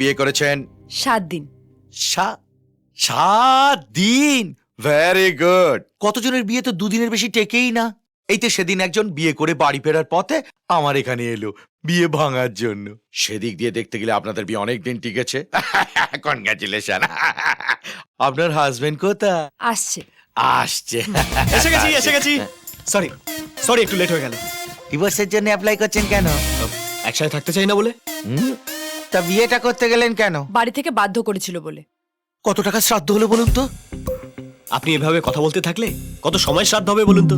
বিয়ে করেছেন? 7 দিন। 7 দিন? Very good. কতজনের বিয়ে তো 2 দিনের বেশি টেকেই না। এই তো সেদিন একজন বিয়ে করে বাড়ি ফেরার পথে আমার এখানে এলো বিয়ে ভাঙার জন্য। সেদিক দিয়ে দেখতে গেলে আপনাদের বিয়ে অনেক দিন টিকেছে। কনগ্রাচুলেশন। আপনার হাজবেন্ড কোথায়? আসছে। আসছে। এসে গেছি। সরি একটু লেট হয়ে গেল। ডিভোর্সের জন্য অ্যাপ্লাই করছেন কেন? একসাথে থাকতে চাই না বলে। তা বিয়েটা করতে গেলেন কেন? বাড়ি থেকে বাধ্য করেছিল বলে। কত টাকা শ্রাদ্ধ হলো বলুন তো? আপনি এভাবে কথা বলতে থাকলে কত সময় শ্রাদ্ধ হবে বলুন তো?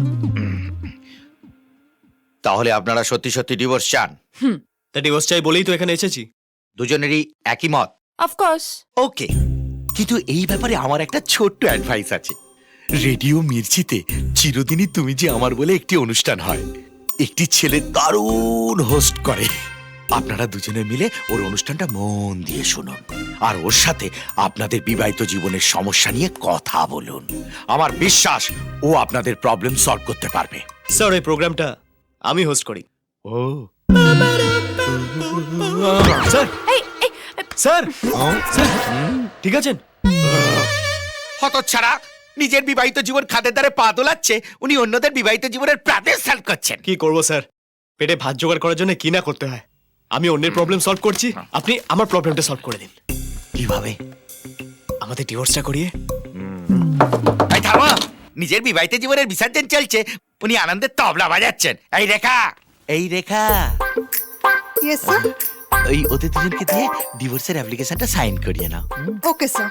তাহলে আপনারা সত্যি সত্যি ডিভোর্স চান? তা ডিভোর্স চাই বলেই তো এখানে এসেছি। দুজনেরই একই মত? অফকোর্স। ওকে, কিন্তু এই ব্যাপারে আমার একটা ছোট্ট অ্যাডভাইস আছে। রেডিও মির্চিতে চিরদিনই তুমি যে আমার বলে একটি অনুষ্ঠান হয়, একটি ছেলে দারুণ হোস্ট করে। আপনারা দুজনে মিলে ওর অনুষ্ঠানটা মন দিয়ে শুনুন, আর ওর সাথে আপনাদের বিবাহিত জীবনের সমস্যা নিয়ে কথা বলুন। আমার বিশ্বাস ও আপনাদের প্রবলেম সলভ করতে পারবে। স্যার এই প্রোগ্রামটা আমি হোস্ট করি। ও স্যার স্যার স্যার ঠিক আছেন? হতচ্ছাড়া, নিজের বিবাহিত জীবন খাদের দ্বারে পা দোলাচ্ছে, উনি অন্যদের বিবাহিত জীবনের প্রাণের সলভ করছেন। কি করবো স্যার, পেটে ভাত জোগাড় করার জন্য কি না করতে হয়। আমি অন্যের প্রবলেম সলভ করছি, আপনি আমার প্রবলেমটা সলভ করে দিন। কিভাবে? আমাদের ডিভোর্সটা করিয়ে। এই থামো, নিজের বিবাহিত জীবনের বিসর্জন চলছে, উনি আনন্দের তবলা বাজাচ্ছেন। এই রেখা, এই রেখা, ইয়েস স্যার। ওই ওদের দুজনকে দিয়ে ডিভোর্সের অ্যাপ্লিকেশনটা সাইন করিয়ে নাও। Okay sir.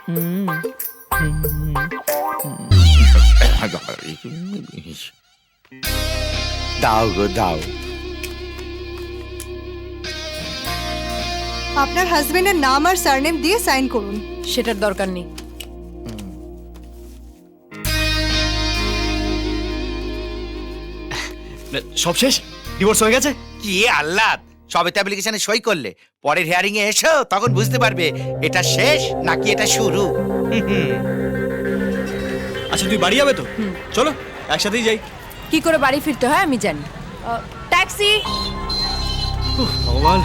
দাও গো দাও। আপনার হাজবেন্ডের নাম আর সারনেম দিয়ে সাইন করুন। সেটার দরকার নেই। সব শেষ? ডিভোর্স হয়ে গেছে? কি আহ্লাদ, সবে তো অ্যাপ্লিকেশনে সই করলে, পরের হিয়ারিং এ এসো, তখন বুঝতে পারবে এটা শেষ নাকি এটা শুরু। আচ্ছা তুই বাড়ি যাবে তো? চলো একসাথেই যাই। কি করে বাড়ি ফিরতে হয় আমি জানি। ট্যাক্সি। ভগবান,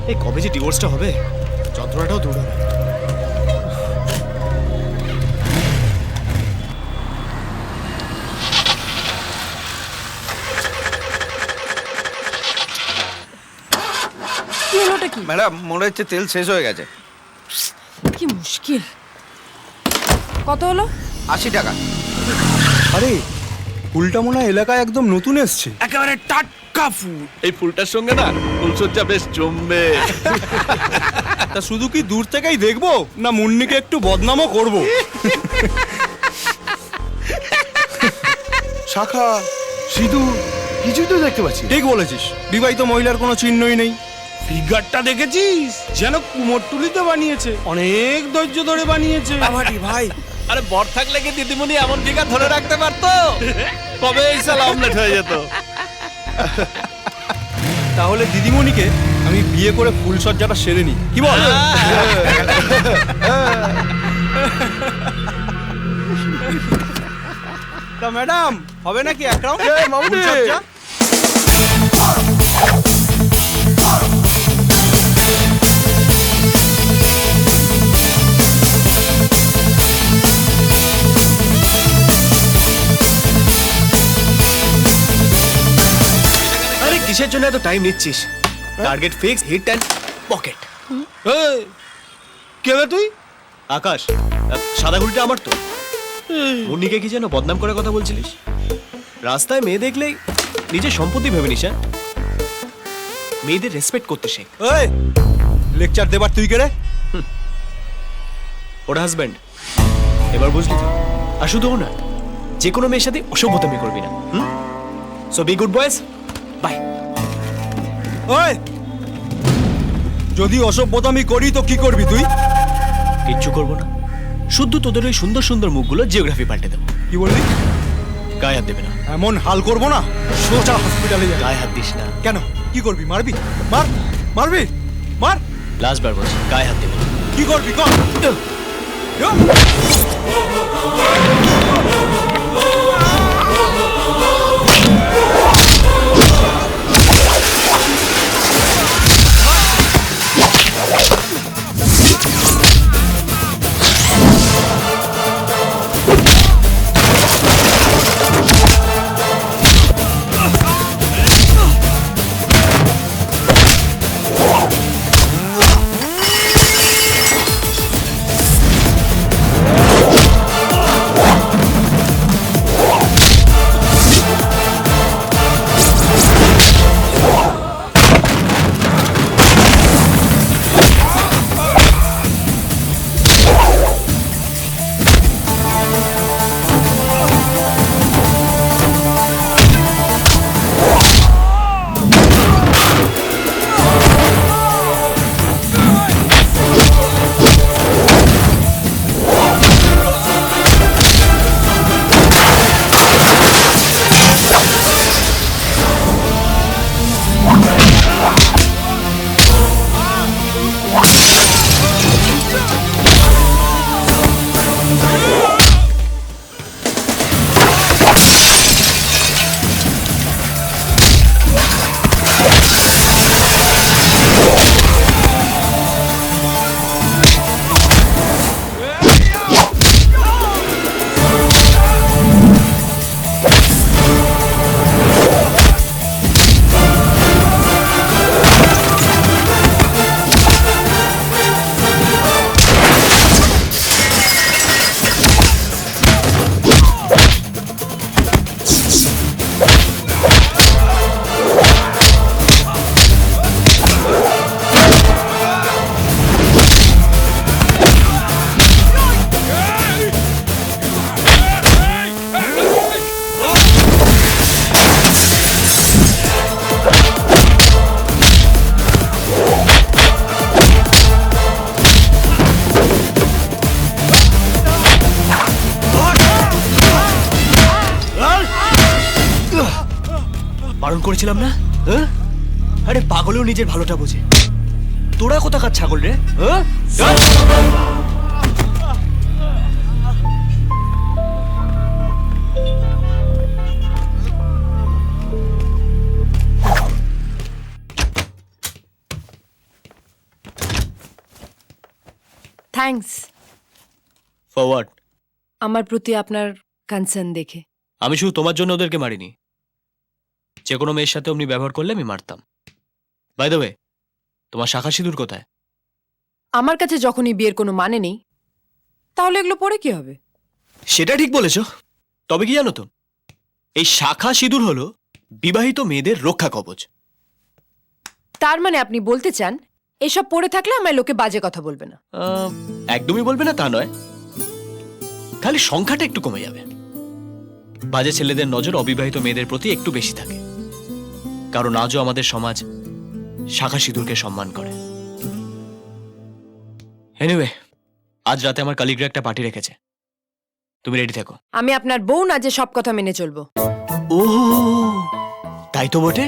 এই কবে যে ডিভোর্সটা হবে, যন্ত্রণাটাও দূর হবে। কি হলোটা কি? ম্যাডাম মনে হচ্ছে তেল শেষ হয়ে গেছে। কি মুশকিল। কত হলো? 80 টাকা। আরে ফুলটা মনে হয় এলাকায় একদম নতুন এসছে। একেবারে টাটকা ফুল। এই ফুলটার সঙ্গে না ফুলসজ্জা বেশ জমবে। তা শুধু কি দূর থেকেই দেখবো, না মুন্নিকে একটু বদনামও করব? শাখা, সিঁদুর, কিছুই তো দেখতে পাচ্ছি। ঠিক বলেছিস, বিবাহিত মহিলার কোনো চিহ্নই নেই। ফিগারটা দেখেছিস? যেন কুমোরটুলিতে বানিয়েছে, অনেক ধৈর্য ধরে বানিয়েছে। ভাই আরে বর থাকলে কি দিদিমণি এমন ফিগার ধরে রাখতে পারতো? কবে এই সালা অমলেট হয়ে যেত। তাহলে দিদিমণিকে আমি বিয়ে করে ফুলসজ্জাটা সেরে নি, কি বল? তা ম্যাডাম হবে নাকি এক রাউন্ড ফুলসজ্জা? আরে কিসের জন্য এত টাইম নিচ্ছিস? Target fix, hit and pocket. কে রে তুই? আকাশ, সাদা ঘুড়িটা আমার তো। মুন্নিকে কি যেন বদনাম করে কথা বলছিলিস? রাস্তায় মেয়ে দেখলেই নিজের সম্পত্তি ভেবে নিস। মেয়েদের রেসপেক্ট করতে শেখ। এই লেকচার দেবার তুই কে রে? ওর হাজব্যান্ড। এবার বুঝলি তো? আর শুধু ও না, যে কোনো মেয়ের সাথে অসভ্যতামি করবি না। So be good boys, bye. ওই যদি অসভ্যতামি করি তো কি করবি তুই? কিচ্ছু করবো না, শুধু তোদের ওই সুন্দর সুন্দর মুখগুলো জিওগ্রাফি পাল্টে দেবো। কি বললি? গায়ে হাত দেবে না। এমন হাল করবো না, সোজা হসপিটালে যাবে। গায়ে হাত দিস না। কেন, কি করবি? মারবি? মারবি? মার। লাস্ট বার বলছি, গায়ে হাত দেবে না। কি করবি কর? করেছিলাম না? হ্যাঁ? আরে পাগলেও নিজের ভালোটা বোঝে। তোরা কোথাকার ছাগল রে? হ্যাঁ? Thanks forward. আমার প্রতি আপনার কনসার্ন দেখে। আমি শুধু তোমার জন্য ওদেরকে মারিনি, যে কোনো মেয়ের সাথে অমনি ব্যবহার করলে আমি মারতাম। বাই দ্য ওয়ে, তোমার শাখা সিঁদুর কোথায়? আমার কাছে যখনই বিয়ের কোনো মানে নেই, তাহলে এগুলো পরে কি হবে? সেটা ঠিক বলেছ। তবে কি জানো তো, এই শাখা সিঁদুর হলো বিবাহিত মেয়েদের রক্ষা কবচ। তার মানে আপনি বলতে চান এসব পরে থাকলে আমায় লোকে বাজে কথা বলবে না? একদমই বলবে না তা নয়, খালি সংখ্যাটা একটু কমে যাবে। বাজে ছেলেদের নজর অবিবাহিত মেয়েদের প্রতি একটু বেশি থাকে, কারণ আজও আমাদের সমাজ শাখা সিঁদুরকে সম্মান করে। এনিওয়ে, আজ রাতে আমার কালিগরা একটা পার্টি রেখেছে, তুমি রেডি থেকো। আমি আপনার বউ না যে সব কথা মেনে চলবো। ও তাই তো বটে।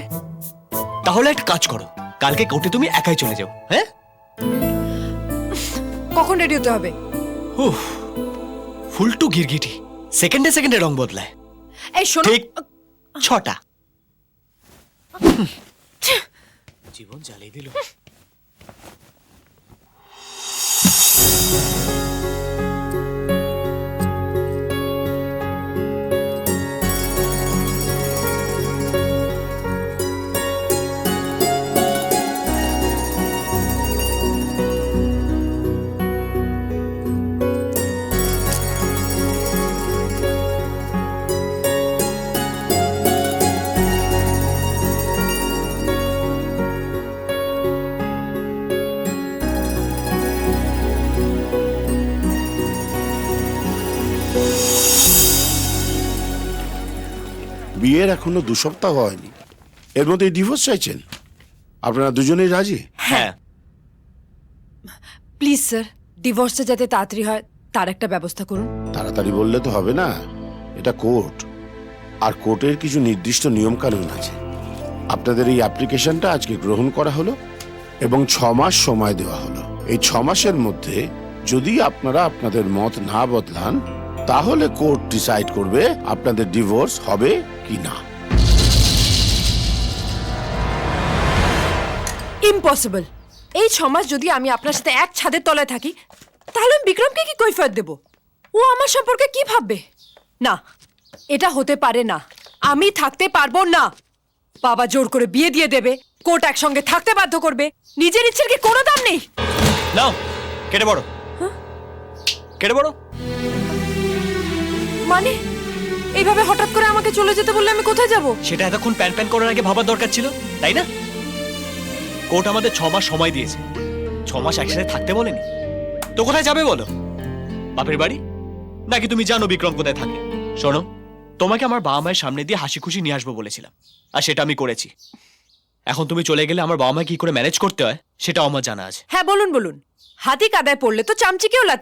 তাহলে একটা কাজ করো, কালকে কোর্টে তুমি একাই চলে যাও। হ্যাঁ, কখন রেডি হতে হবে? উফ, ফুলটু গিরগিটি সেকেন্ডে সেকেন্ডে রং বদলায়। এই শোনো, ঠিক 6টা। জীবন জ্বালিয়ে দিল। বিয়ের এখনো 2 সপ্তাহ হয়নি, এর মধ্যে ডিভোর্স চাইছেন? আপনারা দুজনেই রাজি? হ্যাঁ, প্লিজ স্যার, ডিভোর্সটা যাতে তাড়াতাড়ি হয় তার একটা ব্যবস্থা করুন। তাড়াতাড়ি বললে তো হবে না, এটা কোর্ট, আর কোর্টের কিছু নির্দিষ্ট নিয়ম কানুন আছে। আপনাদের এই অ্যাপ্লিকেশনটা আজকে গ্রহণ করা হলো এবং 6 মাস সময় দেওয়া হলো। এই 6 মাসের মধ্যে যদি আপনারা আপনাদের মত না বদলান, তাহলে কোর্ট ডিসাইড করবে আপনাদের ডিভোর্স হবে কি না। ইম্পসিবল। এই 6 মাস যদি আমি আপনার সাথে এক ছাদের তলায় থাকি, তাহলে আমি বিক্রমকে কি কৈফিয়ত দেব? ও আমার সম্পর্কে কি ভাববে? না, এটা হতে পারে না। আমি থাকতে পারবো না। বাবা জোর করে বিয়ে দিয়ে দেবে, কোর্ট একসঙ্গে থাকতে বাধ্য করবে, নিজের ইচ্ছের কি কোনো দাম নেই? নাও কেটে পড়ো। কেটে পড়ো। মানে এইভাবে হঠাৎ করে আমাকে চলে যেতে বললে আমি কোথায় যাব? সেটা এতক্ষণ প্যান প্যান করার আগে ভাবার দরকার ছিল, তাই না? কোর্ট আমাদের 6 মাস সময় দিয়েছে, 6 মাস একসাথে থাকতে বলেনি তো। কোথায় যাবে বলো? বাপের বাড়ি? নাকি তুমি জানো বিক্রম কোথায় থাকে? শোনো, তোমাকে আমার বাবা মায়ের সামনে দিয়ে হাসি খুশি নিয়ে আসবো বলেছিলাম, আর সেটা আমি করেছি। এখন তুমি চলে গেলে আমার বাবা মা কি করে ম্যানেজ করতে হয় সেটা আমার জানা আছে। হ্যাঁ বলুন বলুন। হাতি কাদায় পড়লে তো চামচিকেও লাথি